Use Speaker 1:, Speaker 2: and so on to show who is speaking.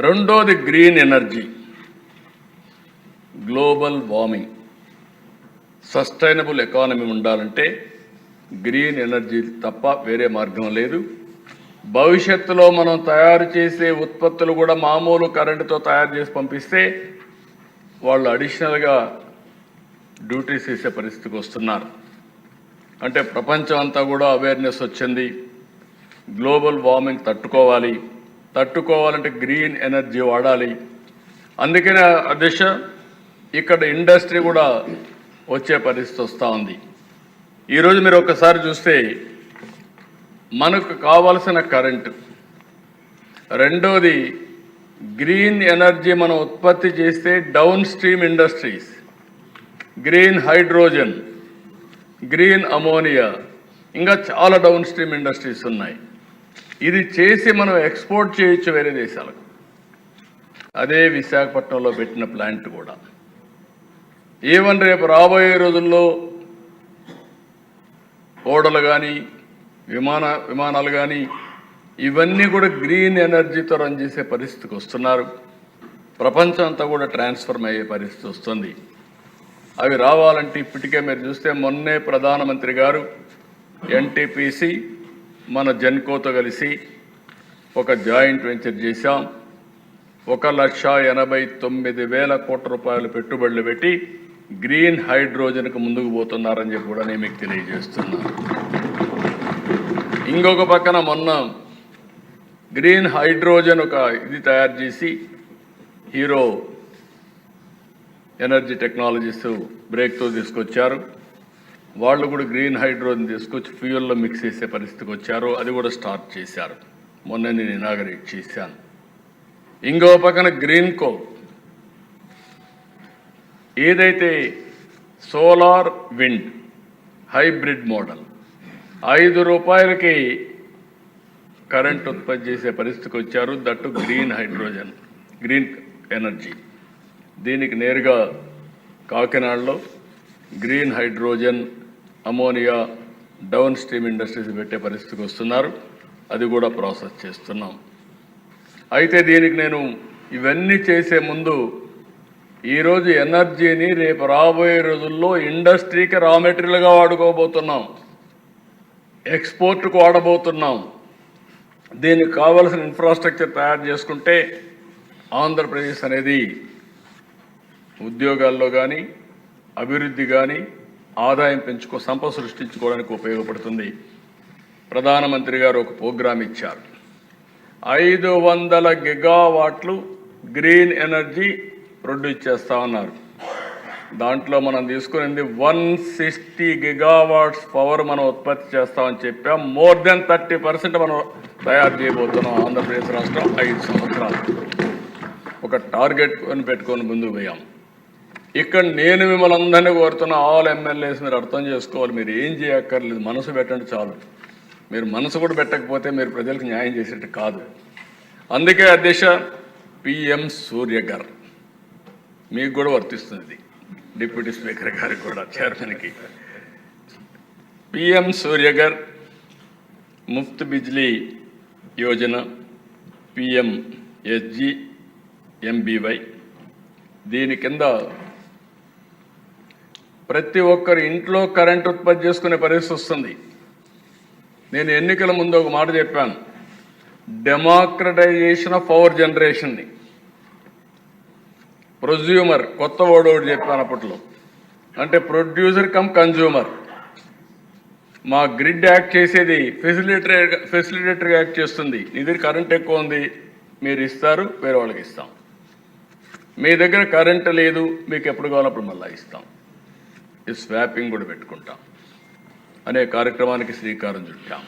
Speaker 1: రెండోది green energy, global warming, sustainable economy ఉండాలంటే green energy తప్ప వేరే మార్గం లేదు. భవిష్యత్తులో మనం తయారు చేసే ఉత్పత్తులు కూడా మామూలు కరెంటుతో తయారు చేసి పంపిస్తే వాళ్ళు అడిషనల్గా డ్యూటీస్ వేసే పరిస్థితికి వస్తున్నారు. అంటే ప్రపంచం అంతా కూడా అవేర్నెస్ వచ్చింది, గ్లోబల్ వార్మింగ్ తట్టుకోవాలంటే గ్రీన్ ఎనర్జీ వాడాలి. అందుకనే ఆ దిశ ఇక్కడ ఇండస్ట్రీ కూడా వచ్చే పరిస్థితి వస్తూ ఉంది. ఈరోజు మీరు ఒకసారి చూస్తే మనకు కావాల్సిన కరెంటు, రెండోది గ్రీన్ ఎనర్జీ మనం ఉత్పత్తి చేస్తే down stream industries, green hydrogen, green ammonia, ఇంకా చాలా డౌన్ స్ట్రీమ్ ఇండస్ట్రీస్ ఉన్నాయి. ఇది చేసి మనం ఎక్స్పోర్ట్ చేయొచ్చు వేరే దేశాలకు. అదే విశాఖపట్నంలో పెట్టిన ప్లాంట్ కూడా ఈవెన్ రేపు రాబోయే రోజుల్లో ఓడలు కానీ విమానాలు కానీ ఇవన్నీ కూడా గ్రీన్ ఎనర్జీతో రన్ చేసే పరిస్థితికి వస్తున్నారు. ప్రపంచం అంతా కూడా ట్రాన్స్ఫర్మ్ అయ్యే పరిస్థితి వస్తుంది. అవి రావాలంటే ఇప్పటికే మీరు చూస్తే మొన్నే ప్రధానమంత్రి గారు ఎన్టీపీసీ మన జెన్కోతో కలిసి ఒక జాయింట్ వెంచర్ చేశాం. 1,89,000 కోట్ల రూపాయలు పెట్టుబడులు పెట్టి గ్రీన్ హైడ్రోజన్కు ముందుకు పోతున్నారని చెప్పి కూడా నేను మీకు తెలియజేస్తున్నాను. ఇంకొక పక్కన మొన్న గ్రీన్ హైడ్రోజన్ ఒక ఇది తయారు చేసి హీరో ఎనర్జీ టెక్నాలజీస్ బ్రేక్తో తీసుకొచ్చారు. వాళ్ళు కూడా గ్రీన్ హైడ్రోజన్ తీసుకొచ్చి ఫ్యూయల్లో మిక్స్ చేసే పరిస్థితికి వచ్చారు. అది కూడా స్టార్ట్ చేశారు. మొన్న నేను ఇనాగరేట్ చేశాను. ఇంకో పక్కన గ్రీన్ కో ఏదైతే సోలార్ విండ్ హైబ్రిడ్ మోడల్ 5 రూపాయలకి కరెంట్ ఉత్పత్తి చేసే పరిస్థితికి వచ్చారు. That green hydrogen, green energy. దీనికి నేరుగా కాకినాడలో green hydrogen, ammonia, down stream industries పెట్టే పరిస్థితికి వస్తున్నారు. అది కూడా ప్రాసెస్ చేస్తున్నాం. అయితే దీనికి నేను ఇవన్నీ చేసే ముందు ఈరోజు ఎనర్జీని రేపు రాబోయే రోజుల్లో ఇండస్ట్రీకి రా మెటీరియల్గా వాడుకోబోతున్నాం, ఎక్స్పోర్ట్కు వాడబోతున్నాం. దీనికి కావలసిన ఇన్ఫ్రాస్ట్రక్చర్ తయారు చేసుకుంటే ఆంధ్రప్రదేశ్ అనేది ఉద్యోగాల్లో కానీ అభివృద్ధి కానీ ఆదాయం సంపద సృష్టించుకోవడానికి ఉపయోగపడుతుంది. ప్రధానమంత్రి గారు ఒక ప్రోగ్రాం ఇచ్చారు. 500 గిగావాట్లు గ్రీన్ ఎనర్జీ ప్రొడ్యూస్ చేస్తామన్నారు. దాంట్లో మనం తీసుకునేది 160 గిగావాట్స్ పవర్ మనం ఉత్పత్తి చేస్తామని చెప్పాం. మోర్ దెన్ 30% మనం తయారు చేయబోతున్నాం. ఆంధ్రప్రదేశ్ రాష్ట్రం 5 సంవత్సరాలు ఒక టార్గెట్ పెట్టుకొని ముందుకు పోయాం. ఇక్కడ నేను మిమ్మల్ని అందరినీ కోరుతున్న ఆల్ ఎమ్మెల్యేస్ మీరు అర్థం చేసుకోవాలి. మీరు ఏం చేయక్కర్లేదు, మనసు పెట్టండి చాలు. మీరు మనసు కూడా పెట్టకపోతే మీరు ప్రజలకు న్యాయం చేసేట్టు కాదు. అందుకే అధ్యక్ష పిఎం సూర్యగర్ మీకు కూడా వర్తిస్తుంది, డిప్యూటీ స్పీకర్ గారికి కూడా, చైర్మన్కి. PM Suryaghar, Muft Bijli Yojana, PMSGMBY. దీని కింద ప్రతి ఒక్కరు ఇంట్లో కరెంట్ ఉత్పత్తి చేసుకునే పరిస్థితి వస్తుంది. నేను ఎన్నికల ముందు ఒక మాట చెప్పాను, డెమోక్రటైజేషన్ ఆఫ్ పవర్ జనరేషన్ని. ప్రొజ్యూమర్ కొత్త వర్డ్ ఒకటి చెప్పాను అప్పట్లో, అంటే ప్రొడ్యూసర్ కమ్ కన్జ్యూమర్. మా గ్రిడ్ యాక్ట్ చేసేది ఫెసిలిటేటర్గా యాక్ట్ చేస్తుంది. నీ దగ్గర కరెంట్ ఎక్కువ ఉంది, మీరు ఇస్తారు, వేరే వాళ్ళకి ఇస్తాం. మీ దగ్గర కరెంట్ లేదు, మీకు ఎప్పుడు కావాలప్పుడు మళ్ళీ ఇస్తాం. ఈ స్వాపింగ్ కూడా పెట్టుకుంటాం అనే కార్యక్రమానికి శ్రీకారం చుట్టాం.